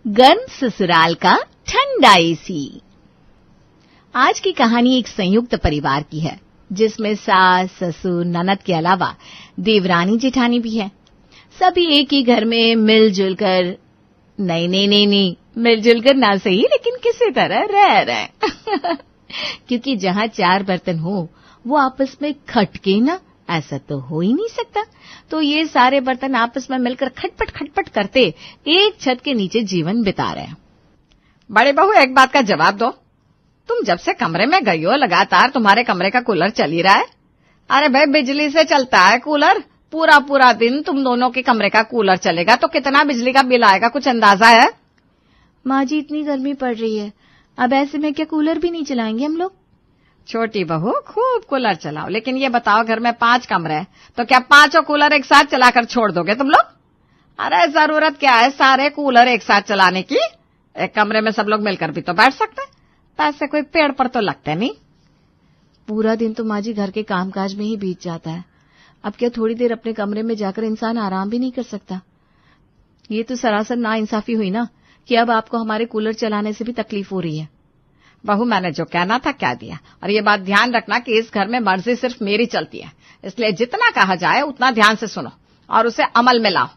गर्म ससुराल का ठंडा एसी। आज की कहानी एक संयुक्त परिवार की है, जिसमें सास, ससुर, ननद के अलावा देवरानी जेठानी भी है। सभी एक ही घर में मिलजुल कर नहीं मिलजुल कर ना सही, लेकिन किसी तरह रह रहे हैं। क्योंकि जहां चार बर्तन हो वो आपस में खटके ना, ऐसा तो हो ही नहीं सकता। तो ये सारे बर्तन आपस में मिलकर खटपट करते एक छत के नीचे जीवन बिता रहे हैं। बड़ी बहू, एक बात का जवाब दो। तुम जब से कमरे में गई हो, लगातार तुम्हारे कमरे का कूलर चल ही रहा है। अरे भाई, बिजली से चलता है कूलर। पूरा दिन तुम दोनों के कमरे का कूलर चलेगा तो कितना बिजली का बिल आएगा, कुछ अंदाजा है? माँ जी, इतनी गर्मी पड़ रही है, अब ऐसे में क्या कूलर भी नहीं चलाएंगे हम लोग? छोटी बहू, खूब कूलर चलाओ, लेकिन ये बताओ, घर में 5 कमरे हैं तो क्या 5 कूलर एक साथ चलाकर छोड़ दोगे तुम लोग? अरे जरूरत क्या है सारे कूलर एक साथ चलाने की? एक कमरे में सब लोग मिलकर भी तो बैठ सकते हैं। पैसे कोई पेड़ पर तो लगते नहीं। पूरा दिन तो माँ जी घर के कामकाज में ही बीत जाता है, अब क्या थोड़ी देर अपने कमरे में जाकर इंसान आराम भी नहीं कर सकता? ये तो सरासर नाइंसाफी हुई ना कि अब आपको हमारे कूलर चलाने से भी तकलीफ हो रही है। बहू, मैंने जो कहना था कह दिया, और ये बात ध्यान रखना कि इस घर में मर्जी सिर्फ मेरी चलती है, इसलिए जितना कहा जाए उतना ध्यान से सुनो और उसे अमल में लाओ।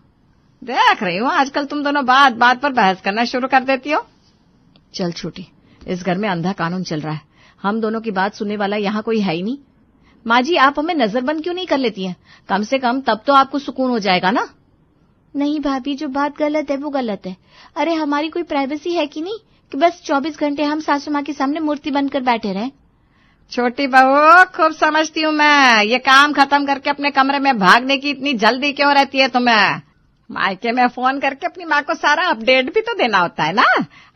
देख रही हूँ आजकल तुम दोनों बात बात पर बहस करना शुरू कर देती हो। चल छोटी, इस घर में अंधा कानून चल रहा है, हम दोनों की बात सुनने वाला यहाँ कोई है ही नहीं। माँ जी, आप हमें नजरबंद क्यों नहीं कर लेती हैं? कम से कम तब तो आपको सुकून हो जाएगा ना। नहीं भाभी, जो बात गलत है वो गलत है। अरे हमारी कोई प्राइवेसी है कि नहीं कि बस 24 घंटे हम सासू माँ के सामने मूर्ति बनकर बैठे रहें? छोटी बहू, खूब समझती हूँ मैं, ये काम खत्म करके अपने कमरे में भागने की इतनी जल्दी क्यों रहती है तुम्हें? मायके में फोन करके अपनी माँ को सारा अपडेट भी तो देना होता है ना।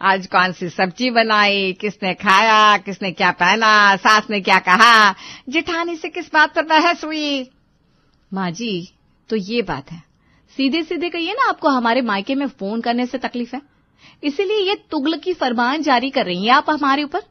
आज कौन सी सब्जी बनाई, किसने खाया, किसने क्या पहना, सास ने क्या कहा, जेठानी से किस बात पर बहस हुई। माँ जी, तो ये बात है, सीधे सीधे कहिए ना, आपको हमारे मायके में फोन करने से तकलीफ है, इसीलिए ये तुगलकी फरमान जारी कर रही हैं आप हमारे ऊपर।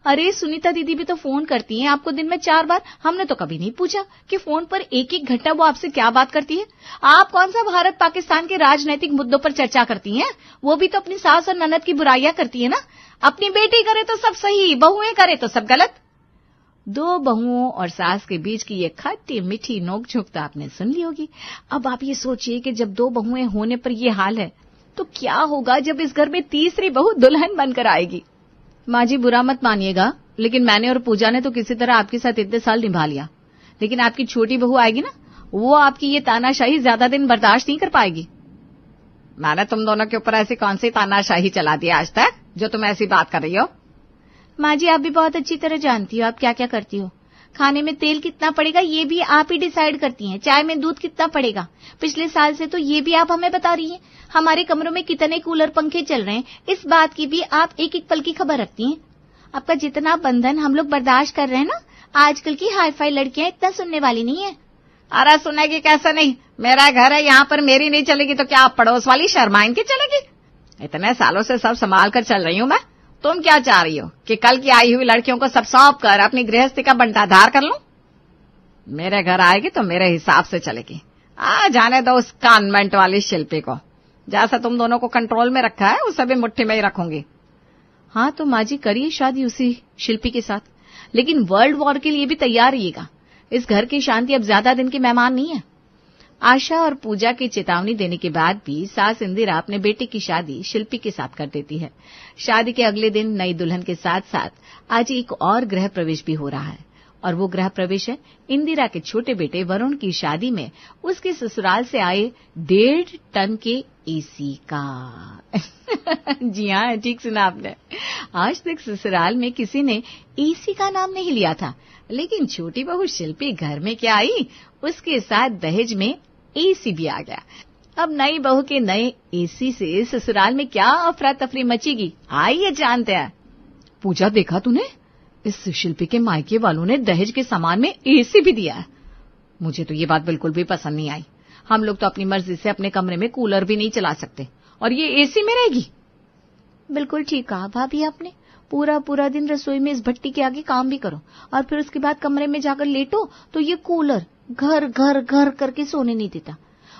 अरे सुनीता दीदी भी तो फोन करती हैं आपको दिन में 4 बार, हमने तो कभी नहीं पूछा कि फोन पर एक घंटा वो आपसे क्या बात करती है। आप कौन सा भारत पाकिस्तान के राजनीतिक मुद्दों पर चर्चा करती हैं? वो भी तो अपनी सास और ननद की बुराइयां करती है ना। अपनी बेटी करे तो सब सही, बहुएं करे तो सब गलत। 2 बहुओं और सास के बीच की ये खट्टी मीठी नोकझोंक तो आपने सुन ली होगी। अब आप ये सोचिए कि जब 2 बहुएं होने पर ये हाल है तो क्या होगा जब इस घर में तीसरी बहू दुल्हन बनकर आएगी। माँ जी, बुरा मत मानिएगा, लेकिन मैंने और पूजा ने तो किसी तरह आपके साथ इतने साल निभा लिया, लेकिन आपकी छोटी बहू आएगी ना, वो आपकी ये तानाशाही ज्यादा दिन बर्दाश्त नहीं कर पाएगी। मैंने तुम दोनों के ऊपर ऐसी कौन सी तानाशाही चला दी आज तक जो तुम ऐसी बात कर रही हो? माँ जी, आप भी बहुत अच्छी तरह जानती हो आप क्या क्या करती हो। खाने में तेल कितना पड़ेगा ये भी आप ही डिसाइड करती हैं, चाय में दूध कितना पड़ेगा पिछले साल से तो ये भी आप हमें बता रही हैं, हमारे कमरों में कितने कूलर पंखे चल रहे हैं इस बात की भी आप एक पल की खबर रखती हैं। आपका जितना बंधन हम लोग बर्दाश्त कर रहे हैं ना, आजकल की हाई फाई लड़कियां इतना सुनने वाली नहीं है। अरे सुनेगी कैसे नहीं, मेरा घर है, यहाँ पर मेरी नहीं चलेगी तो क्या आप पड़ोस वाली शर्माइन की चलेगी? इतने सालों से सब संभाल कर चल रही हूँ मैं। तुम क्या चाह रही हो कि कल की आई हुई लड़कियों को सब सौंप कर अपनी गृहस्थी का बंटाधार कर लूं? मेरे घर आएगी तो मेरे हिसाब से चलेगी। जाने दो उस कॉन्वेंट वाली शिल्पी को, जैसा तुम दोनों को कंट्रोल में रखा है उसे भी मुट्ठी में ही रखूंगी। हाँ तो माँ जी, करिए शादी उसी शिल्पी के साथ, लेकिन वर्ल्ड वॉर के लिए भी तैयार रहिएगा। इस घर की शांति अब ज्यादा दिन की मेहमान नहीं है। आशा और पूजा की चेतावनी देने के बाद भी सास इंदिरा अपने बेटे की शादी शिल्पी के साथ कर देती है। शादी के अगले दिन नई दुल्हन के साथ साथ आज एक और गृह प्रवेश भी हो रहा है, और वो गृह प्रवेश है इंदिरा के छोटे बेटे वरुण की शादी में उसके ससुराल से आए 1.5 टन के एसी का। जी हाँ, ठीक सुना आपने। आज तक ससुराल में किसी ने एसी का नाम नहीं लिया था, लेकिन छोटी बहू शिल्पी घर में क्या आई, उसके साथ दहेज में एसी भी आ गया। अब नई बहू के नए एसी से ससुराल में क्या अफरा तफरी मचेगी, आइए जानते हैं। पूजा, देखा तूने, इस शिल्पी के मायके वालों ने दहेज के सामान में एसी भी दिया है। मुझे तो ये बात बिल्कुल भी पसंद नहीं आई। हम लोग तो अपनी मर्जी से अपने कमरे में कूलर भी नहीं चला सकते, और ये एसी में रहेगी। बिल्कुल ठीक कहा भाभी आपने, पूरा दिन रसोई में इस भट्टी के आगे काम भी करो और फिर उसके बाद कमरे में जाकर लेटो तो ये कूलर घर घर घर करके सोने नहीं देता।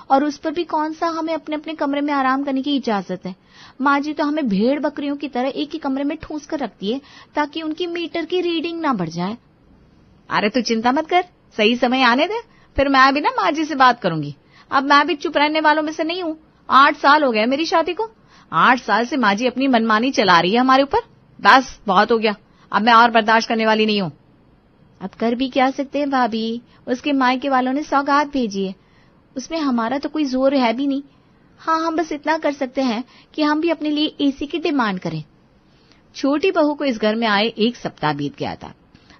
और उस पर भी कौन सा हमें अपने अपने कमरे में आराम करने की इजाजत है। माँ जी तो हमें भेड़ बकरियों की तरह एक ही कमरे में ठूंस कर रखती है ताकि उनकी मीटर की रीडिंग ना बढ़ जाए। अरे तू चिंता मत कर, सही समय आने दे, फिर मैं भी ना माँ जी से बात करूंगी। अब मैं भी चुप रहने वालों में से नहीं हूँ। 8 साल हो गए मेरी शादी को, 8 साल से माँ जी अपनी मनमानी चला रही है हमारे ऊपर। बस बहुत हो गया, अब मैं और बर्दाश्त करने वाली नहीं हूँ। अब कर भी क्या सकते हैं भाभी, उसके मायके वालों ने सौगात भेजी है, उसमें हमारा तो कोई जोर है भी नहीं। हाँ, हम बस इतना कर सकते हैं कि हम भी अपने लिए एसी की डिमांड करें। छोटी बहू को इस घर में आए 1 सप्ताह बीत गया था।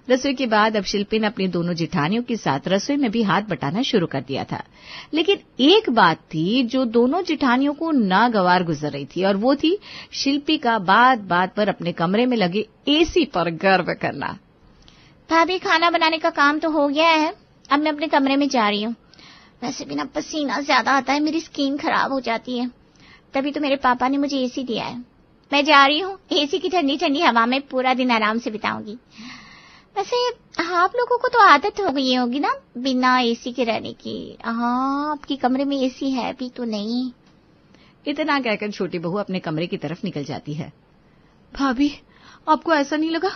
रसोई के बाद अब शिल्पी ने अपनी दोनों जिठानियों के साथ रसोई में भी हाथ बटाना शुरू कर दिया था। लेकिन एक बात थी जो दोनों जिठानियों को नागवार गुजर रही थी, और वो थी शिल्पी का बात बात पर अपने कमरे में लगे एसी पर गर्व करना। भाभी, खाना बनाने का काम तो हो गया है, अब मैं अपने कमरे में जा रही हूँ। वैसे भी ना पसीना ज्यादा आता है, मेरी स्किन खराब हो जाती है, तभी तो मेरे पापा ने मुझे एसी दिया है। मैं जा रही हूँ, एसी की ठंडी ठंडी हवा में पूरा दिन आराम से बिताऊंगी। वैसे आप लोगों को तो आदत हो गई होगी ना बिना एसी के रहने की। हाँ, आपके कमरे में एसी है भी तो नहीं। इतना कहकर छोटी बहू अपने कमरे की तरफ निकल जाती है। भाभी, आपको ऐसा नहीं लगा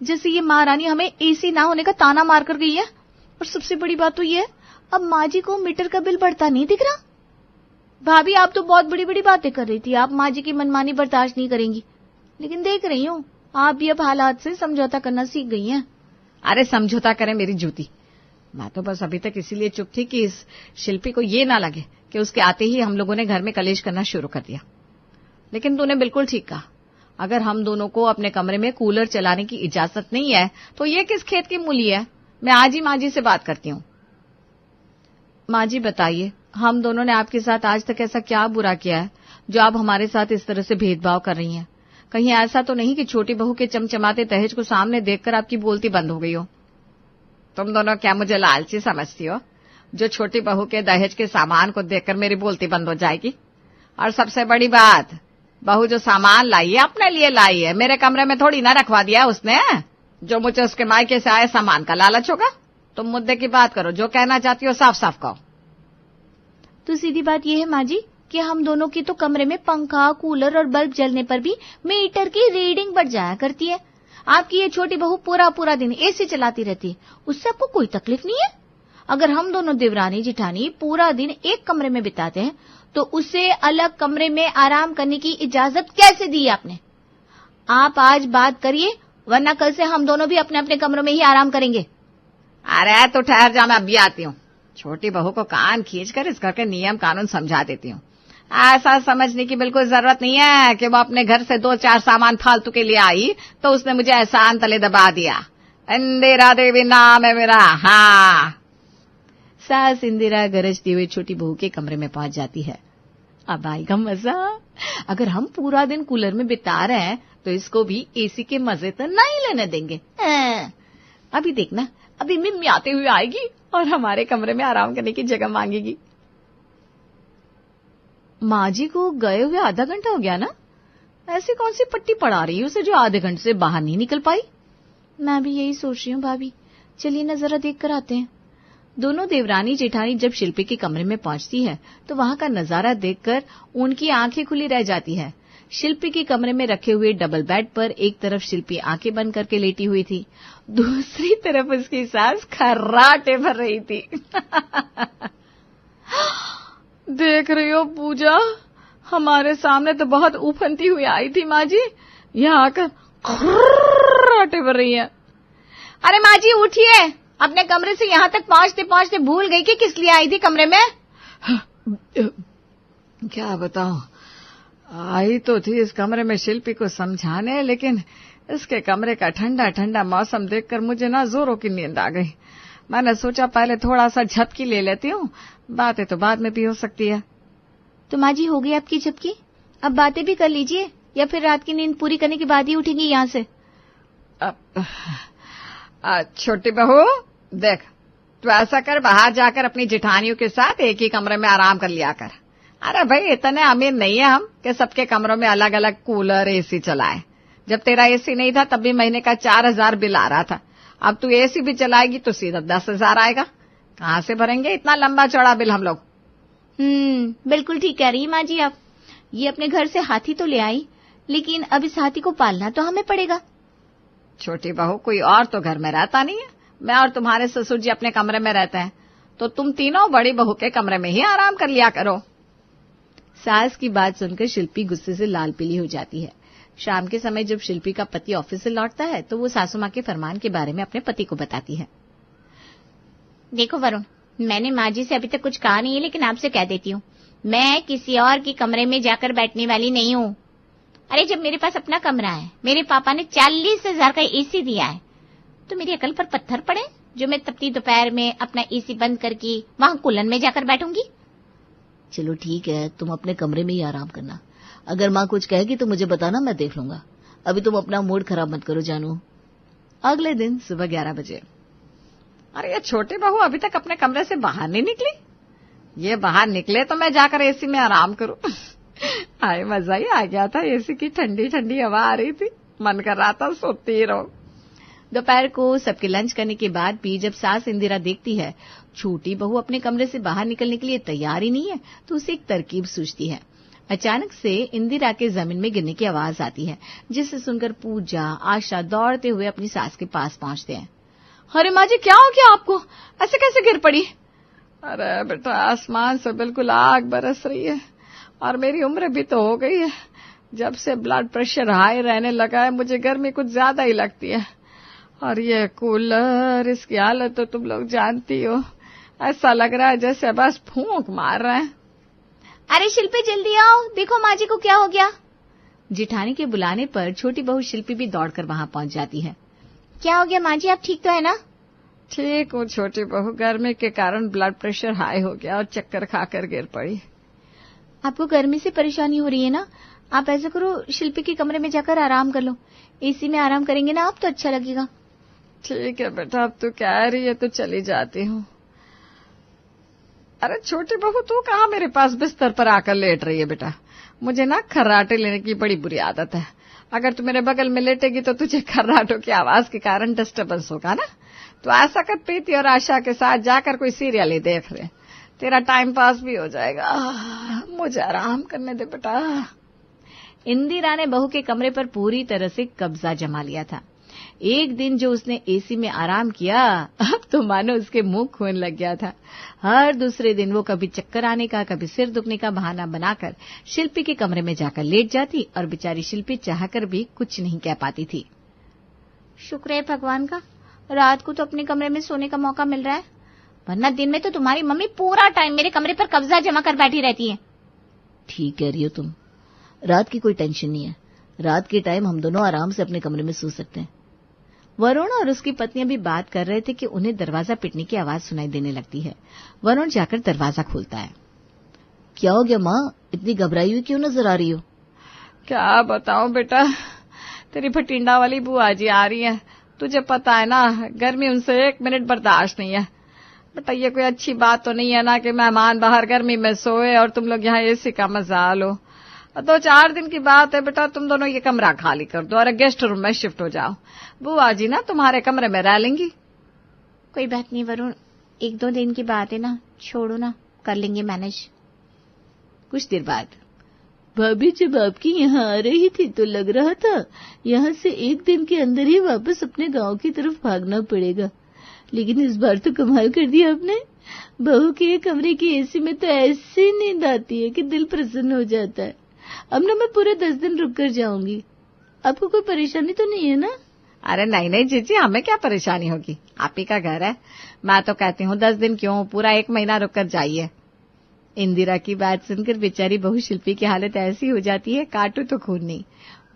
जैसे ये महारानी हमें एसी ना होने का ताना मार कर गई है? और सबसे बड़ी बात तो ये है, अब माँ जी को मीटर का बिल बढ़ता नहीं दिख रहा। भाभी, आप तो बहुत बड़ी बड़ी बातें कर रही थी, आप माँ जी की मनमानी बर्दाश्त नहीं करेंगी, लेकिन देख रही हूँ आप भी अब हालात से समझौता करना सीख गई हैं। अरे समझौता करें मेरी जूती, मैं तो बस अभी तक इसीलिए चुप थी कि इस शिल्पी को ये ना लगे कि उसके आते ही हम लोगों ने घर में कलेश करना शुरू कर दिया। लेकिन तूने बिल्कुल ठीक कहा, अगर हम दोनों को अपने कमरे में कूलर चलाने की इजाजत नहीं है तो ये किस खेत की मूली है। मैं आज ही माँ जी से बात करती हूँ। माँ जी बताइए, हम दोनों ने आपके साथ आज तक ऐसा क्या बुरा किया है जो आप हमारे साथ इस तरह से भेदभाव कर रही हैं? कहीं ऐसा तो नहीं कि छोटी बहू के चमचमाते दहेज को सामने देखकर आपकी बोलती बंद हो गई हो? तुम दोनों क्या मुझे लालची समझती हो जो छोटी बहू के दहेज के सामान को देखकर मेरी बोलती बंद हो जाएगी? और सबसे बड़ी बात, बहू जो सामान लाई है अपने लिए लाई है, मेरे कमरे में थोड़ी ना रखवा दिया उसने, जो मुझे उसके मायके से आए सामान का लालच होगा। तुम मुद्दे की बात करो, जो कहना चाहती हो साफ साफ कहो। तो सीधी बात यह है माँ जी कि हम दोनों की तो कमरे में पंखा, कूलर और बल्ब जलने पर भी मीटर की रीडिंग बढ़ जाया करती है। आपकी ये छोटी बहू पूरा पूरा दिन एसी चलाती रहती है, उससे आपको कोई तकलीफ नहीं है? अगर हम दोनों देवरानी जिठानी पूरा दिन एक कमरे में बिताते हैं तो उसे अलग कमरे में आराम करने की इजाजत कैसे दी आपने? आप आज बात करिए, वरना कल से हम दोनों भी अपने अपने कमरों में ही आराम करेंगे। अरे तो ठहर जा, मैं अभी आती हूँ। छोटी बहू को कान खींचकर इस घर के नियम कानून समझा देती हूँ। ऐसा समझने की बिल्कुल जरूरत नहीं है कि वो अपने घर से 2-4 सामान फालतू के लिए आई तो उसने मुझे एहसान तले दबा दिया। इंदिरा देवी नाम है मेरा। हाँ। सास इंदिरा गरजती हुई छोटी बहू के कमरे में पहुंच जाती है। अब आएगा मजा। अगर हम पूरा दिन कूलर में बिता रहे हैं तो इसको भी एसी के मजे तो नहीं लेने देंगे। अभी देखना, अभी मिम्मी आते हुए आएगी और हमारे कमरे में आराम करने की जगह मांगेगी। माँ जी को गए हुए आधा घंटा हो गया ना, ऐसी कौन सी पट्टी पड़ा रही है उसे जो आधे घंटे से बाहर नहीं निकल पाई? मैं भी यही सोच रही हूँ भाभी, चलिए ना जरा देख कर आते हैं। दोनों देवरानी जेठानी जब शिल्पी के कमरे में पहुंचती है तो वहां का नजारा देखकर उनकी आंखें खुली रह जाती है। शिल्पी के कमरे में रखे हुए डबल बेड पर एक तरफ शिल्पी आंखें बंद करके लेटी हुई थी, दूसरी तरफ उसकी सास खर्राटे भर रही थी। देख रही हो पूजा, हमारे सामने तो बहुत उफनती हुई आई थी माँ जी, यहाँ आकर खर्राटे भर रही है। अरे माँ जी उठिए, अपने कमरे से यहाँ तक पहुंचते पहुंचते भूल गई कि किस लिए आई थी कमरे में। क्या बताऊं, आई तो थी इस कमरे में शिल्पी को समझाने, लेकिन इसके कमरे का ठंडा ठंडा मौसम देखकर मुझे ना जोरों की नींद आ गई। मैंने सोचा पहले थोड़ा सा झपकी ले लेती हूँ, बातें तो बाद में भी हो सकती है। तो माँ जी हो गई आपकी झपकी, अब बातें भी कर लीजिए, या फिर रात की नींद पूरी करने के बाद ही उठेंगी यहाँ से? छोटी बहू देख, तू ऐसा कर, बाहर जाकर अपनी जेठानियों के साथ एक ही कमरे में आराम कर लिया कर। अरे भाई इतने अमीर नहीं है हम कि सबके कमरों में अलग अलग कूलर एसी चलाए। जब तेरा एसी नहीं था तब भी महीने का 4000 बिल आ रहा था, अब तू एसी भी चलाएगी तो सीधा 10,000 आएगा। कहाँ से भरेंगे इतना लंबा चौड़ा बिल हम लोग? बिल्कुल ठीक कह रही हैं माँ जी आप। ये अपने घर से हाथी तो ले आई, लेकिन अब इस हाथी को पालना तो हमें पड़ेगा। छोटी बहू, कोई और तो घर में रहता नहीं है। मैं और तुम्हारे ससुर जी अपने कमरे में रहते हैं, तो तुम तीनों बड़ी बहू के कमरे में ही आराम कर लिया करो। सास की बात सुनकर शिल्पी गुस्से से लाल पीली हो जाती है। शाम के समय जब शिल्पी का पति ऑफिस से लौटता है तो वो सासू माँ के फरमान के बारे में अपने पति को बताती है। देखो वरुण, मैंने माँ जी से अभी तक कुछ कहा नहीं है, लेकिन आपसे कह देती हूँ, मैं किसी और के कमरे में जाकर बैठने वाली नहीं हूँ। अरे जब मेरे पास अपना कमरा है, मेरे पापा ने 40,000 का एसी दिया है, तो मेरी अकल पर पत्थर पड़े जो मैं तपती दोपहर में अपना एसी बंद करके वहां कुलन में जाकर बैठूंगी। चलो ठीक है, तुम अपने कमरे में ही आराम करना। अगर माँ कुछ कहेगी तो मुझे बताना, मैं देख लूंगा। अभी तुम अपना मूड खराब मत करो जानू। अगले दिन सुबह 11 बजे। अरे ये छोटी बहू अभी तक अपने कमरे से बाहर नहीं निकली। ये बाहर निकले तो मैं जाकर एसी में आराम करूं। हाय, मजा ही आ गया था। एसी की ठंडी ठंडी हवा आ रही थी, मन कर रहा था सोती ही रहो। दोपहर को सबके लंच करने के बाद भी जब सास इंदिरा देखती है छोटी बहू अपने कमरे से बाहर निकलने के लिए तैयार ही नहीं है, तो उसे एक तरकीब सूझती है। अचानक से इंदिरा के जमीन में गिरने की आवाज आती है, जिसे सुनकर पूजा, आशा दौड़ते हुए अपनी सास के पास पहुंचते हैं। अरे माँ जी, क्या हो गया आपको? ऐसे कैसे गिर पड़ी? अरे बेटा, आसमान से बिल्कुल आग बरस रही है और मेरी उम्र भी तो हो गई है। जब से ब्लड प्रेशर हाई रहने लगा है, मुझे गर्मी कुछ ज्यादा ही लगती है। और ये कूलर, इसकी हालत तो तुम लोग जानती हो। ऐसा लग रहा है जैसे बस फूंक मार रहे हैं। अरे शिल्पी, जल्दी आओ, देखो माँ जी को क्या हो गया। जिठानी के बुलाने पर छोटी बहू शिल्पी भी दौड़कर वहां पहुंच जाती है। क्या हो गया माँ जी, आप ठीक तो है ना? ठीक हूँ छोटी बहू, गर्मी के कारण ब्लड प्रेशर हाई हो गया और चक्कर खाकर गिर पड़ी। आपको गर्मी से परेशानी हो रही है ना? आप ऐसा करो, शिल्पी के कमरे में जाकर आराम कर लो। एसी में आराम करेंगे ना आप तो अच्छा लगेगा। ठीक है बेटा, अब तू कह रही है तो चली जाती हूँ। अरे छोटी बहू, तू कहाँ मेरे पास बिस्तर पर आकर लेट रही है बेटा? मुझे ना खर्राटे लेने की बड़ी बुरी आदत है। अगर तू मेरे बगल में लेटेगी तो तुझे खर्राटों की आवाज के कारण डिस्टर्बेंस होगा ना। तो ऐसा कर, प्रीति और आशा के साथ जाकर कोई सीरियल ही देख ले, तेरा टाइम पास भी हो जाएगा। मुझे आराम करने दे बेटा। इंदिरा ने बहू के कमरे पर पूरी तरह से कब्जा जमा लिया था। एक दिन जो उसने एसी में आराम किया, अब तो मानो उसके मुंह खून लग गया था। हर दूसरे दिन वो कभी चक्कर आने का, कभी सिर दुखने का बहाना बनाकर शिल्पी के कमरे में जाकर लेट जाती और बेचारी शिल्पी चाहकर भी कुछ नहीं कह पाती थी। शुक्र है भगवान का, रात को तो अपने कमरे में सोने का मौका मिल रहा है, वरना दिन में तो तुम्हारी मम्मी पूरा टाइम मेरे कमरे पर कब्जा जमा कर बैठी रहती है। ठीक कह रही हो तुम, रात की कोई टेंशन नहीं है। रात के टाइम हम दोनों आराम से अपने कमरे में सो सकते हैं। वरुण और उसकी पत्नी अभी बात कर रहे थे कि उन्हें दरवाजा पिटने की आवाज सुनाई देने लगती है। वरुण जाकर दरवाजा खोलता है। क्या हो गया माँ, इतनी घबराई हुई क्यों नजर आ रही हो? क्या बताऊं बेटा, तेरी भटिंडा वाली बुआ जी आ रही है। तुझे पता है ना, गर्मी उनसे 1 मिनट बर्दाश्त नहीं है। बेटा, ये कोई अच्छी बात तो नहीं है ना कि मेहमान बाहर गर्मी में सोए और तुम लोग यहाँ एसी का मजा लो। 2-4 दिन की बात है बेटा, तुम दोनों ये कमरा खाली कर दो और गेस्ट रूम में शिफ्ट हो जाओ। बुआ जी ना तुम्हारे कमरे में रह लेंगी। कोई बात नहीं वरुण, 1-2 दिन की बात है ना, छोड़ो ना, कर लेंगे मैनेज। कुछ देर बाद, भाभी जब आपकी यहाँ आ रही थी तो लग रहा था यहाँ से 1 दिन के अंदर ही वापस अपने गांव की तरफ भागना पड़ेगा, लेकिन इस बार तो कमाल कर दिया आपने। बहू के कमरे की एसी में तो ऐसी नींद आती है कि दिल प्रसन्न हो जाता है। अब ना मैं पूरे 10 दिन रुक कर जाऊंगी। आपको कोई परेशानी तो नहीं है ना? अरे नहीं नहीं जीजी, हमें क्या परेशानी होगी, आप ही का घर है। मैं तो कहती हूँ 10 दिन क्यों, पूरा 1 महीना रुक कर जाइए। इंदिरा की बात सुनकर बेचारी बहू शिल्पी की हालत ऐसी हो जाती है, काटो तो खून नहीं।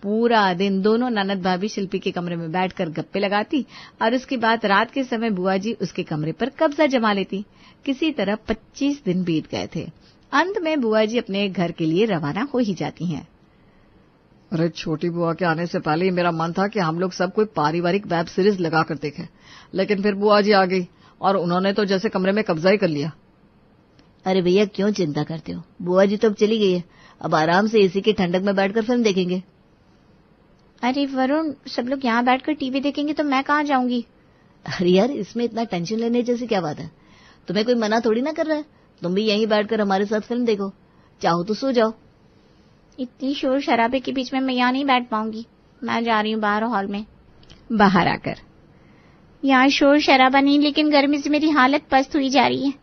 पूरा दिन दोनों ननद भाभी शिल्पी के कमरे में बैठकर गप्पे लगाती और उसके बाद रात के समय बुआ जी उसके कमरे पर कब्जा जमा लेती। किसी तरह 25 दिन बीत गए थे। अंत में बुआ जी अपने घर के लिए रवाना हो ही जाती हैं। अरे छोटी बुआ के आने से पहले ही मेरा मन था कि हम लोग सब कोई पारिवारिक वेब सीरीज लगा कर देखें, लेकिन फिर बुआ जी आ गई और उन्होंने तो जैसे कमरे में कब्जा ही कर लिया। अरे भैया क्यों चिंता करते हो, बुआ जी तो अब चली गई है। अब आराम से एसी की ठंडक में बैठकर फिल्म देखेंगे। अरे वरुण, सब लोग यहाँ बैठकर टीवी देखेंगे तो मैं कहाँ जाऊंगी? अरे यार, इसमें इतना टेंशन लेने जैसी क्या बात है? तुम्हें कोई मना थोड़ी ना कर रहा है। तुम भी यहीं बैठकर हमारे साथ फिल्म देखो, चाहो तो सो जाओ। इतनी शोर शराबे के बीच में मैं यहाँ नहीं बैठ पाऊंगी, मैं जा रही हूँ बाहर हॉल में। बाहर आकर, यहाँ शोर शराबा नहीं, लेकिन गर्मी से मेरी हालत पस्त हुई जा रही है।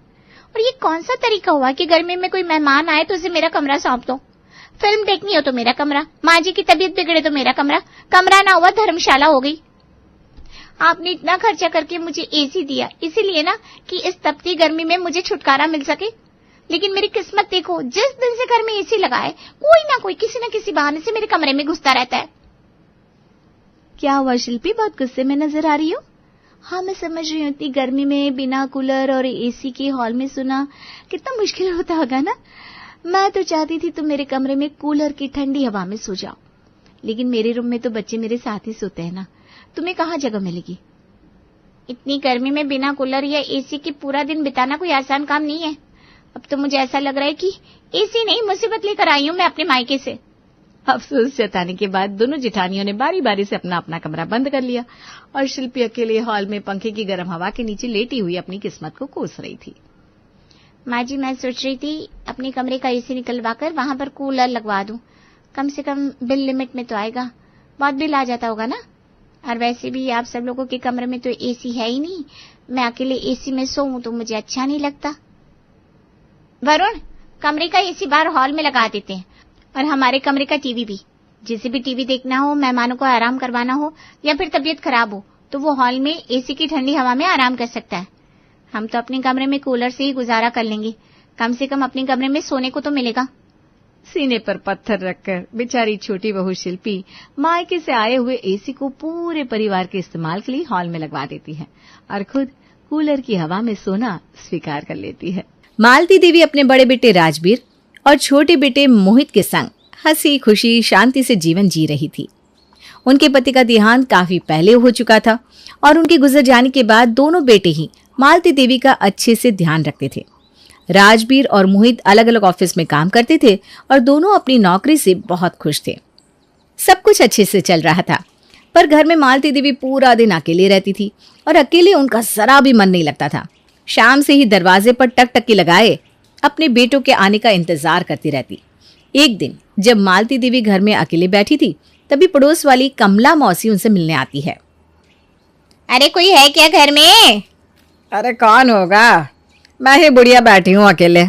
और ये कौन सा तरीका हुआ कि गर्मी में कोई मेहमान आए तो उसे मेरा कमरा सौंप दो। फिल्म देखनी हो तो मेरा कमरा, माँ जी की तबीयत बिगड़े तो मेरा कमरा, कमरा ना हुआ धर्मशाला हो गई। आपने इतना खर्चा करके मुझे एसी दिया, इसीलिए ना कि इस तपती गर्मी में मुझे छुटकारा मिल सके। लेकिन मेरी किस्मत देखो, जिस दिन से घर में एसी लगा है, कोई ना कोई किसी न किसी बहाने से मेरे कमरे में घुसता रहता है। क्या हुआ शिल्पी, बहुत गुस्से में नजर आ रही हो? हाँ मैं समझ रही हूँ, इतनी गर्मी में बिना कूलर और एसी के हॉल में सोना कितना मुश्किल होता होगा ना। मैं तो चाहती थी तुम मेरे कमरे में कूलर की ठंडी हवा में सो जाओ, लेकिन मेरे रूम में तो बच्चे मेरे साथ ही सोते हैं ना, तुम्हें कहाँ जगह मिलेगी। इतनी गर्मी में बिना कूलर या एसी के पूरा दिन बिताना कोई आसान काम नहीं है। अब तो मुझे ऐसा लग रहा है कि एसी नहीं, मुसीबत लेकर आई हूँ मैं अपने मायके से। अफसोस जताने के बाद दोनों जेठानियों ने बारी बारी से अपना अपना कमरा बंद कर लिया और शिल्पी अकेले हॉल में पंखे की गर्म हवा के नीचे लेटी हुई अपनी किस्मत को कोस रही थी। माँ जी, मैं सोच रही थी अपने कमरे का एसी निकलवाकर वहां पर कूलर लगवा दूं, कम से कम बिल लिमिट में तो आएगा, बहुत बिल आ जाता होगा ना। और वैसे भी आप सब लोगों के कमरे में तो एसी है ही नहीं, मैं अकेले एसी में सोऊं तो मुझे अच्छा नहीं लगता। वरुण, कमरे का एसी बाहर हॉल में लगा देते हैं, और हमारे कमरे का टीवी भी। जिसे भी टीवी देखना हो, मेहमानों को आराम करवाना हो या फिर तबीयत खराब हो तो वो हॉल में एसी की ठंडी हवा में आराम कर सकता है। हम तो अपने कमरे में कूलर से ही गुजारा कर लेंगे, कम से कम अपने कमरे में सोने को तो मिलेगा। सीने पर पत्थर रखकर बेचारी छोटी बहू शिल्पी मायके से आए हुए एसी को पूरे परिवार के इस्तेमाल के लिए हॉल में लगवा देती है और खुद कूलर की हवा में सोना स्वीकार कर लेती है। मालती देवी अपने बड़े बेटे राजबीर और छोटे बेटे मोहित के संग हंसी खुशी शांति से जीवन जी रही थी। उनके पति का देहांत काफी पहले हो चुका था और उनके गुजर जाने के बाद दोनों बेटे ही मालती देवी का अच्छे से ध्यान रखते थे। राजबीर और मोहित अलग अलग ऑफिस में काम करते थे और दोनों अपनी नौकरी से बहुत खुश थे। सब कुछ अच्छे से चल रहा था, पर घर में मालती देवी पूरा दिन अकेले रहती थी और अकेले उनका जरा भी मन नहीं लगता था। शाम से ही दरवाजे पर टकटकी लगाए अपने बेटों के आने का इंतजार करती रहती। एक दिन जब मालती देवी घर में अकेले बैठी थी, तभी पड़ोस वाली कमला मौसी उनसे मिलने आती है। अरे कोई है क्या घर में? अरे कौन होगा, मैं ही बुढ़िया बैठी हूँ अकेले।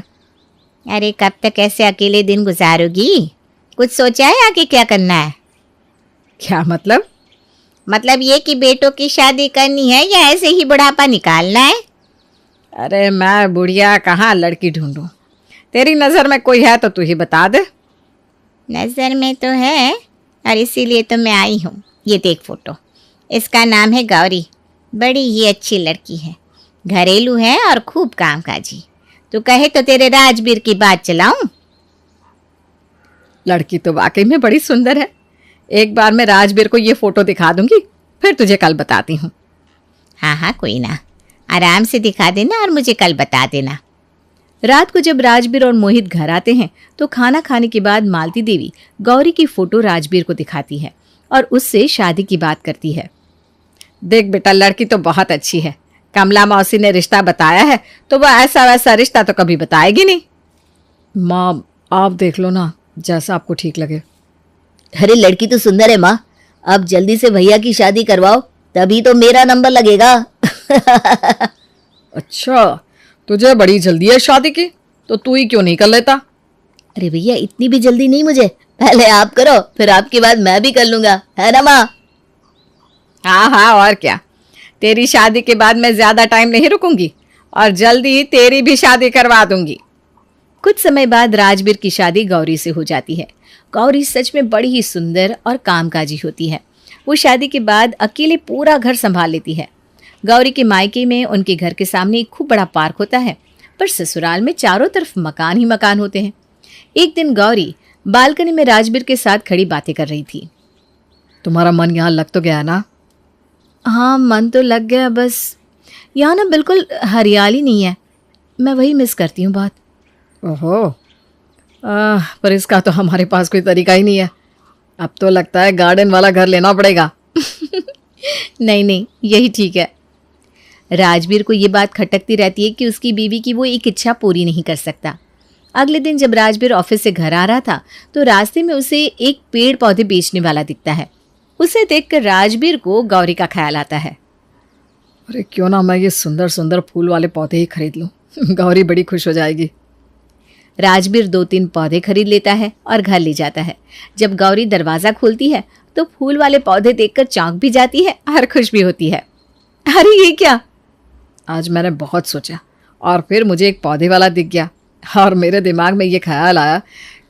अरे कब तक ऐसे अकेले दिन गुजारोगी? कुछ सोचा है आगे क्या करना है? क्या मतलब? मतलब ये कि बेटों की शादी करनी है या ऐसे ही बुढ़ापा निकालना है? अरे मैं बुढ़िया कहाँ लड़की ढूंढूं? तेरी नजर में कोई है तो तू ही बता दे। नजर में तो है और इसीलिए तो मैं आई हूँ। ये देख फोटो, इसका नाम है गौरी, बड़ी ही अच्छी लड़की है, घरेलू है और खूब कामकाजी। तू कहे तो तेरे राजबीर की बात चलाऊं? लड़की तो वाकई में बड़ी सुंदर है। एक बार मैं राजबीर को ये फोटो दिखा दूंगी, फिर तुझे कल बताती हूँ। हाँ हाँ कोई ना, आराम से दिखा देना और मुझे कल बता देना। रात को जब राजबीर और मोहित घर आते हैं तो खाना खाने के बाद मालती देवी गौरी की फोटो राजबीर को दिखाती है और उससे शादी की बात करती है। देख बेटा, लड़की तो बहुत अच्छी है। कमला मौसी ने रिश्ता बताया है तो वह ऐसा वैसा रिश्ता तो कभी बताएगी नहीं। माँ आप देख लो ना, जैसा आपको ठीक लगे। अरे लड़की तो सुंदर है माँ, अब जल्दी से भैया की शादी करवाओ, तभी तो मेरा नंबर लगेगा। अच्छा, तुझे बड़ी जल्दी है शादी की, तो तू ही क्यों नहीं कर लेता? अरे भैया इतनी भी जल्दी नहीं मुझे, पहले आप करो फिर आपके बाद मैं भी कर लूंगा, है ना माँ? हाँ हाँ, और क्या। तेरी शादी के बाद मैं ज्यादा टाइम नहीं रुकूंगी और जल्दी ही तेरी भी शादी करवा दूंगी। कुछ समय बाद राजबीर की शादी गौरी से हो जाती है। गौरी सच में बड़ी ही सुंदर और कामकाजी होती है। वो शादी के बाद अकेले पूरा घर संभाल लेती है। गौरी के मायके में उनके घर के सामने एक खूब बड़ा पार्क होता है, पर ससुराल में चारों तरफ मकान ही मकान होते हैं। एक दिन गौरी बालकनी में राजबीर के साथ खड़ी बातें कर रही थी। तुम्हारा मन यहाँ लग तो गया ना? हाँ मन तो लग गया, बस यहाँ ना बिल्कुल हरियाली नहीं है, मैं वही मिस करती हूँ बहुत। ओहो, पर इसका तो हमारे पास कोई तरीका ही नहीं है। अब तो लगता है गार्डन वाला घर लेना पड़ेगा। नहीं नहीं, यही ठीक है। राजवीर को ये बात खटकती रहती है कि उसकी बीवी की वो एक इच्छा पूरी नहीं कर सकता। अगले दिन जब राजवीर ऑफिस से घर आ रहा था तो रास्ते में उसे एक पेड़ पौधे बेचने वाला दिखता है। उसे देखकर राजवीर को गौरी का ख्याल आता है। अरे क्यों ना मैं ये सुंदर सुंदर फूल वाले पौधे ही खरीद लूं। गौरी बड़ी खुश हो जाएगी। राजवीर 2-3 पौधे खरीद लेता है और घर ले जाता है। जब गौरी दरवाजा खोलती है तो फूल वाले पौधे देखकर चौंक भी जाती है और खुश भी होती है। अरे ये क्या? आज मैंने बहुत सोचा और फिर मुझे एक पौधे वाला दिख गया और मेरे दिमाग में ये ख्याल आया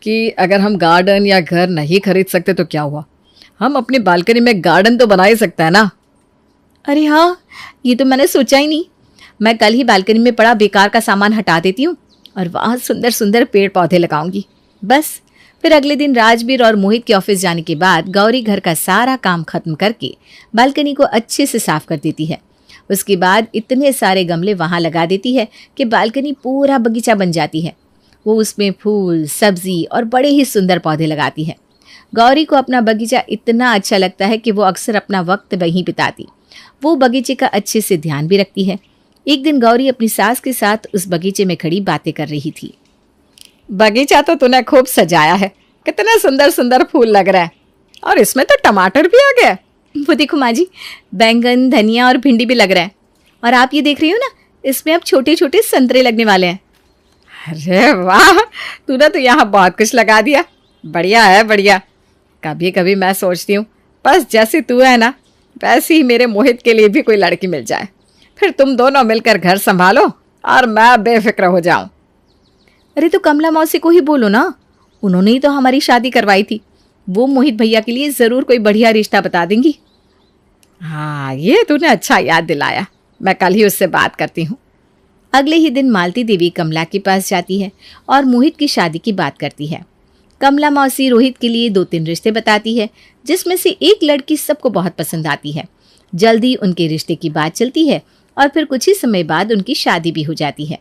कि अगर हम गार्डन या घर नहीं खरीद सकते तो क्या हुआ, हम अपनी बालकनी में गार्डन तो बना ही सकते हैं ना। अरे हाँ, ये तो मैंने सोचा ही नहीं। मैं कल ही बालकनी में पड़ा बेकार का सामान हटा देती हूँ और वहाँ सुंदर सुंदर पेड़ पौधे लगाऊंगी। बस फिर अगले दिन राजवीर और मोहित के ऑफिस जाने के बाद गौरी घर का सारा काम खत्म करके बालकनी को अच्छे से साफ कर देती है। उसके बाद इतने सारे गमले वहां लगा देती है कि बालकनी पूरा बगीचा बन जाती है। वो उसमें फूल, सब्जी और बड़े ही सुंदर पौधे लगाती है। गौरी को अपना बगीचा इतना अच्छा लगता है कि वो अक्सर अपना वक्त वहीं बिताती। वो बगीचे का अच्छे से ध्यान भी रखती है। एक दिन गौरी अपनी सास के साथ उस बगीचे में खड़ी बातें कर रही थी। बगीचा तो तूने खूब सजाया है, कितने सुंदर सुंदर फूल लग रहा है और इसमें तो टमाटर भी आ गया। वो देखो माँ जी, बैंगन, धनिया और भिंडी भी लग रहा है। और आप ये देख रही हो ना, इसमें अब छोटे छोटे संतरे लगने वाले हैं। अरे वाह, तूने तो यहाँ बहुत कुछ लगा दिया। बढ़िया है, बढ़िया। कभी कभी मैं सोचती हूँ बस जैसी तू है ना वैसी ही मेरे मोहित के लिए भी कोई लड़की मिल जाए, फिर तुम दोनों मिलकर घर संभालो और मैं बेफिक्र हो जाऊं। अरे तो कमला मौसी को ही बोलो ना, उन्होंने ही तो हमारी शादी करवाई थी। वो मोहित भैया के लिए जरूर कोई बढ़िया रिश्ता बता देंगी। हाँ, ये तूने अच्छा याद दिलाया, मैं कल ही उससे बात करती हूँ। अगले ही दिन मालती देवी कमला के पास जाती है और मोहित की शादी की बात करती है। कमला मौसी रोहित के लिए 2-3 रिश्ते बताती है, जिसमें से एक लड़की सबको बहुत पसंद आती है। जल्दी उनके रिश्ते की बात चलती है और फिर कुछ ही समय बाद उनकी शादी भी हो जाती है।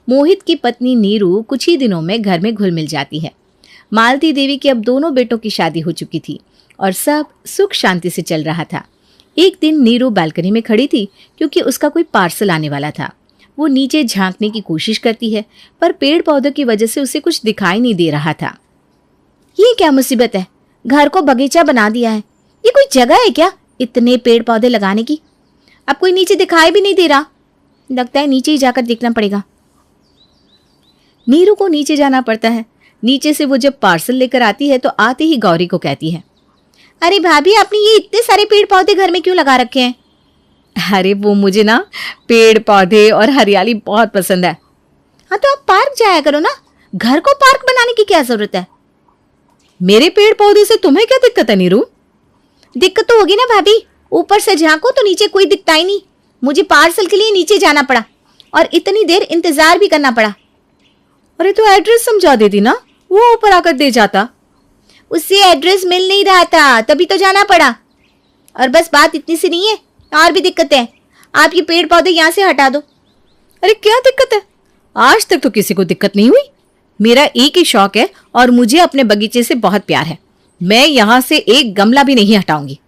मोहित की पत्नी नीरू कुछ ही दिनों में घर में घुल मिल जाती है। मालती देवी की अब दोनों बेटों की शादी हो चुकी थी और सब सुख शांति से चल रहा था। एक दिन नीरू बालकनी में खड़ी थी क्योंकि उसका कोई पार्सल आने वाला था। वो नीचे झांकने की कोशिश करती है पर पेड़ पौधों की वजह से उसे कुछ दिखाई नहीं दे रहा था। ये क्या मुसीबत है, घर को बगीचा बना दिया है। ये कोई जगह है क्या इतने पेड़ पौधे लगाने की? अब कोई नीचे दिखाई भी नहीं दे रहा। लगता है नीचे ही जाकर देखना पड़ेगा। नीरू को नीचे जाना पड़ता है। नीचे से वो जब पार्सल लेकर आती है तो आते ही गौरी को कहती है, अरे भाभी, आपने ये इतने सारे पेड़ पौधे घर में क्यों लगा रखे हैं? अरे वो मुझे ना पेड़ पौधे और हरियाली बहुत पसंद है। हाँ तो आप पार्क जाया करो ना, घर को पार्क बनाने की क्या जरूरत है? मेरे पेड़ पौधे से तुम्हें क्या दिक्कत है नीरू? दिक्कत तो होगी ना भाभी, ऊपर से झांको तो नीचे कोई दिखता ही नहीं। मुझे पार्सल के लिए नीचे जाना पड़ा और इतनी देर इंतजार भी करना पड़ा। अरे तो एड्रेस समझा देती ना, वो ऊपर आकर दे जाता। उससे एड्रेस मिल नहीं रहा था, तभी तो जाना पड़ा। और बस बात इतनी सी नहीं है, और भी दिक्कत है। आप ये पेड़ पौधे यहाँ से हटा दो। अरे क्या दिक्कत है? आज तक तो किसी को दिक्कत नहीं हुई। मेरा एक ही शौक है और मुझे अपने बगीचे से बहुत प्यार है। मैं यहाँ से एक गमला भी नहीं हटाऊंगी।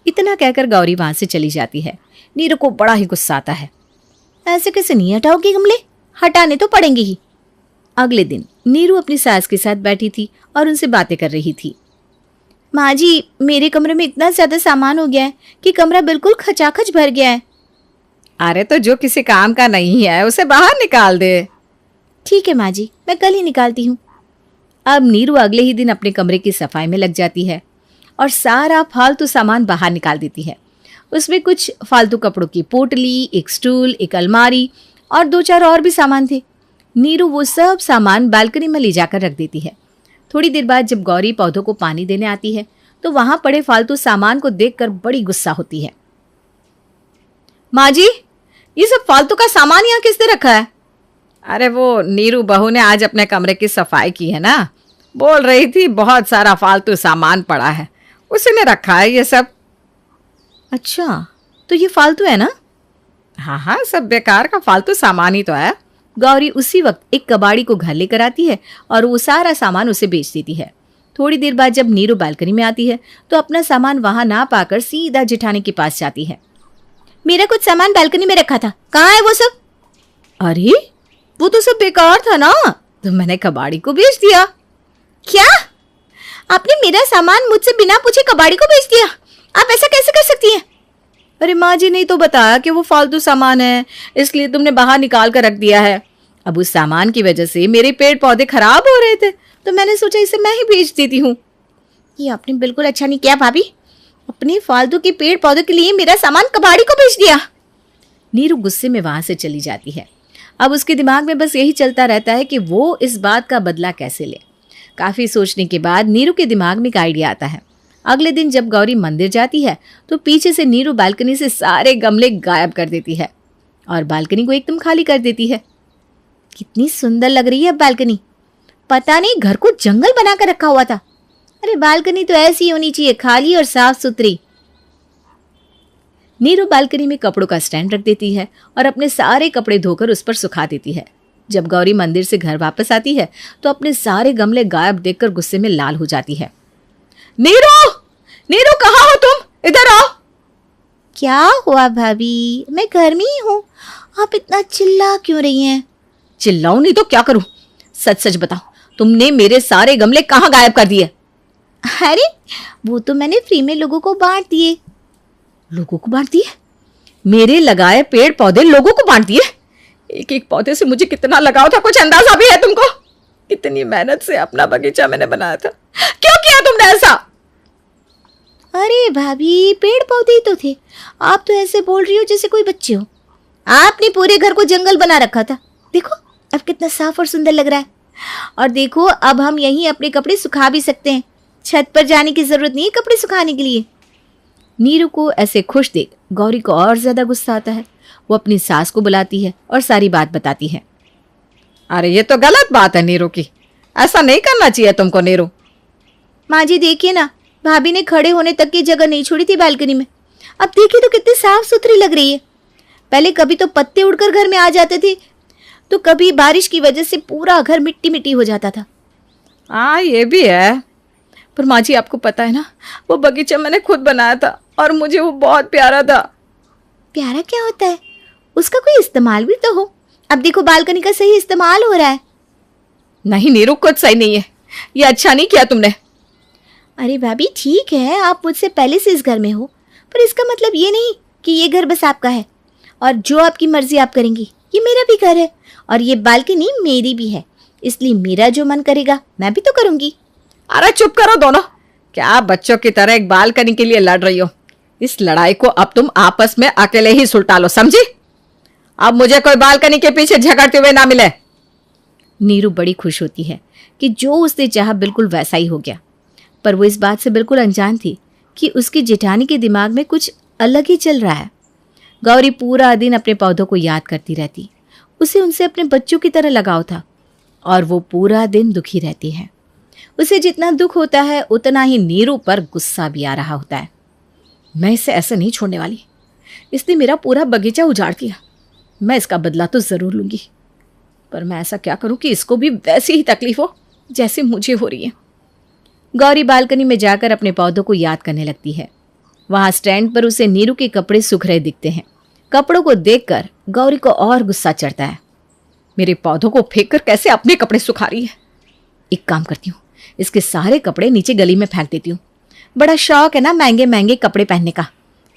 इतना कहकर गौरी वहां से चली जाती है। नीरू को बड़ा ही गुस्सा आता है। ऐसे कैसे नहीं हटाओगी गमले? हटाने तो पड़ेंगे ही। अगले दिन नीरू अपनी सास के साथ बैठी थी और उनसे बातें कर रही थी। माँ जी, मेरे कमरे में इतना ज्यादा सामान हो गया है कि कमरा बिल्कुल खचाखच भर गया है। अरे तो जो किसी काम का नहीं है उसे बाहर निकाल दे। ठीक है माँ जी, मैं कल ही निकालती हूँ। अब नीरू अगले ही दिन अपने कमरे की सफाई में लग जाती है और सारा फालतू सामान बाहर निकाल देती है। उसमें कुछ फालतू कपड़ों की पोटली, एक स्टूल, एक अलमारी और 2-4 और भी सामान थे। नीरू वो सब सामान बालकनी में ले जाकर रख देती है। थोड़ी देर बाद जब गौरी पौधों को पानी देने आती है तो वहां पड़े फालतू सामान को देखकर बड़ी गुस्सा होती है। माँ जी, ये सब फालतू का सामान यहाँ किसने रखा है? अरे वो नीरू बहू ने आज अपने कमरे की सफाई की है ना, बोल रही थी बहुत सारा फालतू सामान पड़ा है, उसी ने रखा है ये सब। अच्छा, तो ये फालतू है ना? हाँ हाँ, सब बेकार का फालतू सामान ही तो है। गौरी उसी वक्त एक कबाड़ी को घर लेकर आती है और वो सारा सामान उसे बेच देती है। थोड़ी देर बाद जब नीरू बालकनी में आती है तो अपना सामान वहां ना पाकर सीधा जेठानी के पास जाती है। मेरा कुछ सामान बालकनी में रखा था, कहाँ है वो सब? अरे वो तो सब बेकार था ना, तो मैंने कबाड़ी को बेच दिया। क्या? आपने मेरा सामान मुझसे बिना पूछे कबाड़ी को बेच दिया? आप ऐसा कैसे कर सकती हैं? अरे माँ जी ने तो बताया कि वो फालतू सामान है, इसलिए तुमने बाहर निकाल कर रख दिया है। अब उस सामान की वजह से मेरे पेड़ पौधे खराब हो रहे थे, तो मैंने सोचा इसे मैं ही बेच देती हूँ। ये आपने बिल्कुल अच्छा नहीं किया भाभी, अपने फालतू के पेड़ पौधों के लिए मेरा सामान कबाड़ी को बेच दिया। नीरू गुस्से में वहां से चली जाती है। अब उसके दिमाग में बस यही चलता रहता है कि वो इस बात का बदला कैसे ले। काफी सोचने के बाद नीरू के दिमाग में एक आइडिया आता है। अगले दिन जब गौरी मंदिर जाती है तो पीछे से नीरू बालकनी से सारे गमले गायब कर देती है और बालकनी को एकदम खाली कर देती है। कितनी सुंदर लग रही है अब बालकनी, पता नहीं घर को जंगल बनाकर रखा हुआ था। अरे बालकनी तो ऐसी होनी चाहिए, खाली और साफ सुथरी। नीरू बालकनी में कपड़ों का स्टैंड रख देती है और अपने सारे कपड़े धोकर उस पर सुखा देती है। जब गौरी मंदिर से घर वापस आती है तो अपने सारे गमले गायब देखकर गुस्से में लाल हो जाती है। नीरू, नीरू कहाँ हो तुम? इधर आओ। क्या हुआ भाभी? मैं घर में ही हूँ, आप इतना चिल्ला क्यों रही हैं? चिल्लाऊं नहीं तो क्या करूं? सच सच बताओ, तुमने मेरे सारे गमले कहाँ गायब कर दिए? अरे वो तो मैंने फ्री में लोगों को बांट दिए। लोगों को बांट दिए? मेरे लगाए पेड़ पौधे लोगों को बांट दिए? एक एक पौधे से मुझे कितना लगाव था, कुछ अंदाजा भी है तुमको? कितनी मेहनत से अपना बगीचा मैंने बनाया था, क्यों किया तुमने ऐसा? अरे भाभी पेड़ पौधे ही तो थे, आप तो ऐसे बोल रही हो जैसे कोई बच्चे हो। आपने पूरे घर को जंगल बना रखा था, देखो अब कितना साफ और सुंदर लग रहा है। और देखो अब हम यहीं अपने कपड़े सुखा भी सकते हैं, छत पर जाने की जरूरत नहीं है कपड़े सुखाने के लिए। नीरू को ऐसे खुश देख गौरी को और ज्यादा गुस्सा आता है। वो अपनी सास को बुलाती है और सारी बात बताती है। अरे ये तो गलत बात है नीरू की, ऐसा नहीं करना चाहिए तुमको नीरू। माँ जी देखिए ना, भाभी ने खड़े होने तक की जगह नहीं छोड़ी थी बालकनी में, अब देखिए तो कितनी साफ सुथरी लग रही है। पहले कभी तो पत्ते उड़कर घर में आ जाते थे, तो कभी बारिश की वजह से पूरा घर मिट्टी मिट्टी हो जाता था। हाँ ये भी है, पर माँ जी आपको पता है ना, वो बगीचा मैंने खुद बनाया था और मुझे वो बहुत प्यारा था। प्यारा क्या होता है? उसका कोई इस्तेमाल भी तो हो। अब देखो बालकनी का सही इस्तेमाल हो रहा है। नहीं नीरू, कुछ सही नहीं है, ये अच्छा नहीं किया तुमने। अरे भाभी ठीक है, आप मुझसे पहले से इस घर में हो, पर इसका मतलब ये नहीं कि ये घर बस आपका है और जो आपकी मर्जी आप करेंगी। ये मेरा भी घर है और ये बालकनी मेरी भी है, इसलिए मेरा जो मन करेगा मैं भी तो करूंगी। अरे चुप करो दोनों, क्या बच्चों की तरह एक बालकनी के लिए लड़ रही हो? इस लड़ाई को अब तुम आपस में अकेले ही सुलटा लो, समझी? अब मुझे कोई बालकनी के पीछे झगड़ते हुए ना मिले। नीरू बड़ी खुश होती है कि जो उसने चाहा बिल्कुल वैसा ही हो गया, पर वो इस बात से बिल्कुल अनजान थी कि उसकी जेठानी के दिमाग में कुछ अलग ही चल रहा है। गौरी पूरा दिन अपने पौधों को याद करती रहती, उसे उनसे अपने बच्चों की तरह लगाव था और वो पूरा दिन दुखी रहती है। उसे जितना दुख होता है उतना ही नीरू पर गुस्सा भी आ रहा होता है। मैं इसे ऐसे नहीं छोड़ने वाली, इसने मेरा पूरा बगीचा उजाड़ दिया, मैं इसका बदला तो जरूर लूंगी, पर मैं ऐसा क्या करूं कि इसको भी वैसी ही तकलीफ हो जैसे मुझे हो रही है। गौरी बालकनी में जाकर अपने पौधों को याद करने लगती है। वहां स्टैंड पर उसे नीरू के कपड़े सूख रहे दिखते हैं। कपड़ों को देखकर गौरी को और गुस्सा चढ़ता है। मेरे पौधों को फेंक कर कैसे अपने कपड़े सुखा रही है। एक काम करती हूँ, इसके सारे कपड़े नीचे गली में फेंक देती हूँ। बड़ा शौक है ना महंगे महंगे कपड़े पहनने का,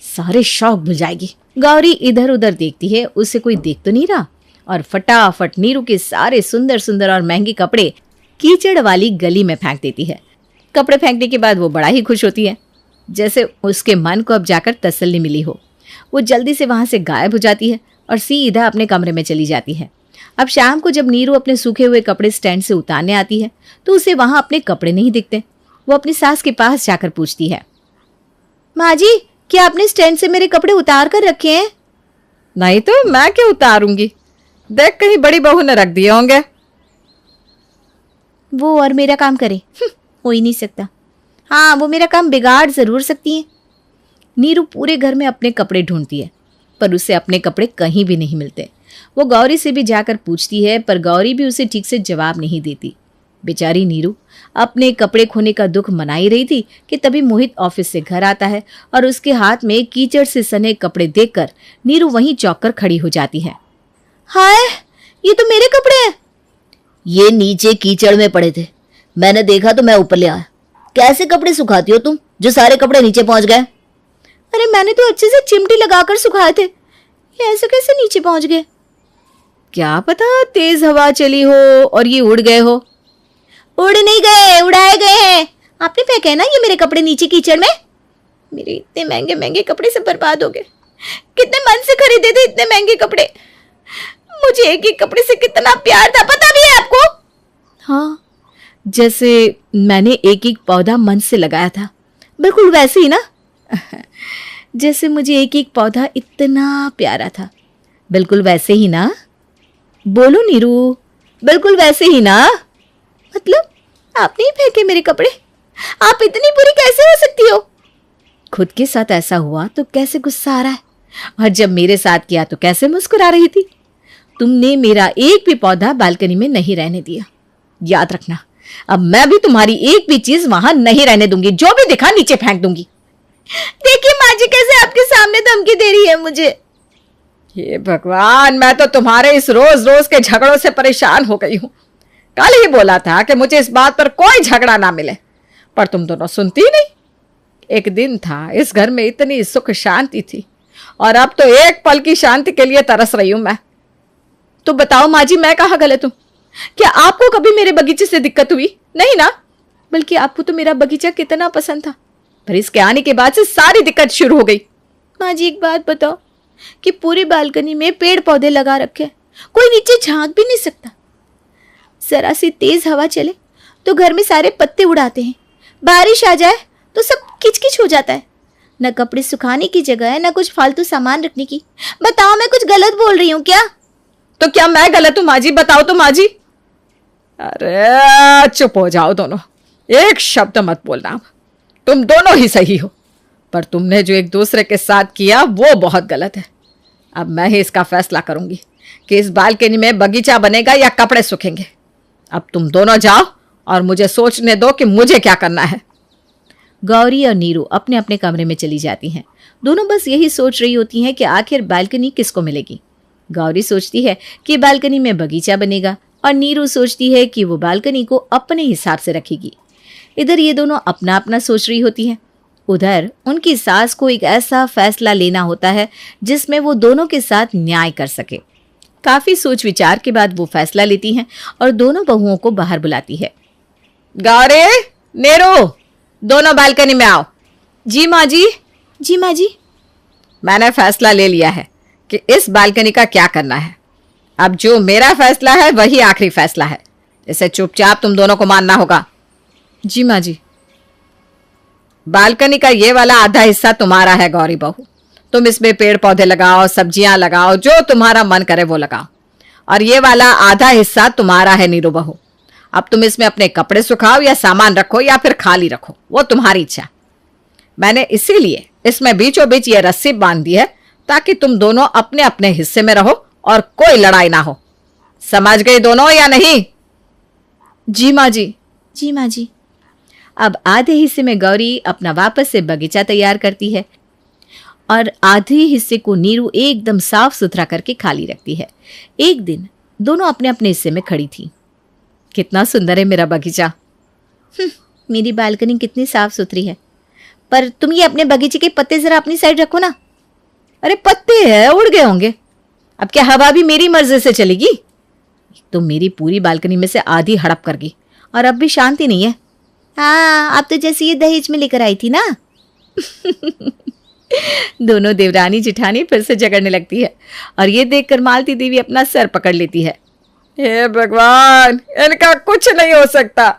सारे शौक भूल जाएगी। गौरी इधर उधर देखती है, उसे कोई देख तो नहीं रहा, और फटाफट नीरू के सारे सुंदर सुंदर और महंगे कपड़े कीचड़ वाली गली में फेंक देती है। कपड़े फेंकने के बाद वो बड़ा ही खुश होती है, जैसे उसके मन को अब जाकर तसल्ली मिली हो। वो जल्दी से वहां से गायब हो जाती है और सीधा अपने कमरे में चली जाती है। अब शाम को जब नीरू अपने सूखे हुए कपड़े स्टैंड से उतारने आती है तो उसे वहां अपने कपड़े नहीं दिखते। वो अपनी सास के पास जाकर पूछती है, माँ जी क्या आपने स्टैंड से मेरे कपड़े उतार कर रखे हैं? नहीं तो मैं क्यों उतारूंगी, देख कहीं बड़ी बहू ने रख दिए होंगे। वो और मेरा काम करे, हो ही नहीं सकता। हाँ वो मेरा काम बिगाड़ जरूर सकती है। नीरू पूरे घर में अपने कपड़े ढूंढती है पर उसे अपने कपड़े कहीं भी नहीं मिलते। वो गौरी से भी जाकर पूछती है पर गौरी भी उसे ठीक से जवाब नहीं देती। बेचारी नीरू अपने कपड़े खोने का दुख मना ही रही थी कि तभी मोहित ऑफिस से घर आता है और उसके हाथ में कीचड़ से सने कपड़े देखकर नीरू वहीं चौंक कर खड़ी हो जाती है। हाय, ये तो मेरे कपड़े हैं। ये नीचे कीचड़ में पड़े थे, मैंने देखा तो मैं ऊपर ले आया। कैसे कपड़े सुखाती हो तुम जो सारे कपड़े नीचे पहुंच गए? अरे मैंने तो अच्छे से चिमटी लगाकर सुखाए थे, ये ऐसे कैसे नीचे पहुंच गए? क्या पता तेज हवा चली हो और ये उड़ गए हो। उड़ नहीं गए, उड़ाए गए हैं। आपने फेंके ना ये मेरे कपड़े नीचे कीचड़ में। मेरे इतने महंगे महंगे कपड़े सब बर्बाद हो गए। कितने मन से खरीदे थे इतने महंगे कपड़े। मुझे एक एक कपड़े से कितना प्यार था, पता भी है आपको? हाँ, जैसे मैंने एक एक पौधा मन से लगाया था, बिल्कुल वैसे ही ना। जैसे मुझे एक एक पौधा इतना प्यारा था, बिल्कुल वैसे ही ना। बोलो नीरू, बिल्कुल वैसे ही ना। मतलब आपने ही फेंके मेरे कपड़े? आप इतनी बुरी कैसे हो सकती हो? खुद के साथ ऐसा हुआ तो कैसे गुस्सा आ रहा है, और जब मेरे साथ किया तो कैसे मुस्कुरा रही थी। तुमने मेरा एक भी पौधा बालकनी में नहीं रहने दिया। याद रखना, अब मैं भी तुम्हारी एक भी चीज वहां नहीं रहने दूंगी। जो भी दिखा नीचे फेंक दूंगी। देखिए माँ जी कैसे आपके सामने धमकी दे रही है मुझे। हे भगवान, मैं तो तुम्हारे इस रोज रोज के झगड़ों से परेशान हो गई हूं। कल ही बोला था कि मुझे इस बात पर कोई झगड़ा ना मिले, पर तुम दोनों सुनती ही नहीं। एक दिन था, इस घर में इतनी सुख शांति थी, और अब तो एक पल की शांति के लिए तरस रही हूं मैं। तो बताओ माँ जी, मैं कहाँ गलत हूं? क्या आपको कभी मेरे बगीचे से दिक्कत हुई? नहीं ना। बल्कि आपको तो मेरा बगीचा कितना पसंद था, पर इसके आने के बाद से सारी दिक्कत शुरू हो गई। माँ जी एक बात बताओ कि पूरी बालकनी में पेड़ पौधे लगा रखे, कोई नीचे झांक भी नहीं सकता। जरा सी तेज हवा चले तो घर में सारे पत्ते उड़ाते हैं, बारिश आ जाए तो सब किचकिच हो जाता है। न कपड़े सुखाने की जगह है, न कुछ फालतू सामान रखने की। बताओ मैं कुछ गलत बोल रही हूँ क्या? तो क्या मैं गलत हूं माँ जी? बताओ तो माँ जी। अरे चुप हो जाओ दोनों, एक शब्द मत बोलना। तुम दोनों ही सही हो, पर तुमने जो एक दूसरे के साथ किया वो बहुत गलत है। अब मैं ही इसका फैसला करूंगी कि इस बालकनी में बगीचा बनेगा या कपड़े सूखेंगे। अब तुम दोनों जाओ और मुझे सोचने दो कि मुझे क्या करना है। गौरी और नीरू अपने अपने कमरे में चली जाती हैं। दोनों बस यही सोच रही होती हैं कि आखिर बालकनी किसको मिलेगी। गौरी सोचती है कि बालकनी में बगीचा बनेगा, और नीरू सोचती है कि वो बालकनी को अपने हिसाब से रखेगी। इधर ये दोनों अपना अपना सोच रही होती हैं। उधर उनकी सास को एक ऐसा फैसला लेना होता है जिसमें वो दोनों के साथ न्याय कर सके। काफी सोच विचार के बाद वो फैसला लेती हैं और दोनों बहुओं को बाहर बुलाती है। गौरी, नीरू, दोनों बालकनी में आओ। जी माँ जी। जी माँ जी। मैंने फैसला ले लिया है कि इस बालकनी का क्या करना है। अब जो मेरा फैसला है वही आखिरी फैसला है, इसे चुपचाप तुम दोनों को मानना होगा। जी माँ जी। बालकनी का ये वाला आधा हिस्सा तुम्हारा है गौरी बहू। तुम इसमें पेड़ पौधे लगाओ, सब्जियां लगाओ, जो तुम्हारा मन करे वो लगाओ। और ये वाला आधा हिस्सा तुम्हारा है नीरू बहू। अब तुम इसमें अपने कपड़े सुखाओ या सामान रखो या फिर खाली रखो, वो तुम्हारी इच्छा। मैंने इसीलिए इसमें बीचों बीच ये रस्सी बांध दी है ताकि तुम दोनों अपने अपने हिस्से में रहो और कोई लड़ाई ना हो। समझ गई दोनों या नहीं? जी माँ जी। जी माँ जी। अब आधे हिस्से में गौरी अपना वापस से बगीचा तैयार करती है और आधे हिस्से को नीरू एकदम साफ सुथरा करके खाली रखती है। एक दिन दोनों अपने अपने हिस्से में खड़ी थी। कितना सुंदर है मेरा बगीचा। मेरी बालकनी कितनी साफ सुथरी है, पर तुम ये अपने बगीचे के पत्ते जरा अपनी साइड रखो ना। अरे पत्ते हैं, उड़ गए होंगे। अब क्या हवा भी मेरी मर्जी से चलेगी? तो मेरी पूरी बालकनी में से आधी हड़प कर गई और अब भी शांति नहीं है। हाँ, आप तो जैसे ये दहेज में लेकर आई थी ना। दोनों देवरानी जिठानी फिर से झगड़ने लगती है और ये देखकर मालती देवी अपना सर पकड़ लेती है। हे भगवान, इनका कुछ नहीं हो सकता।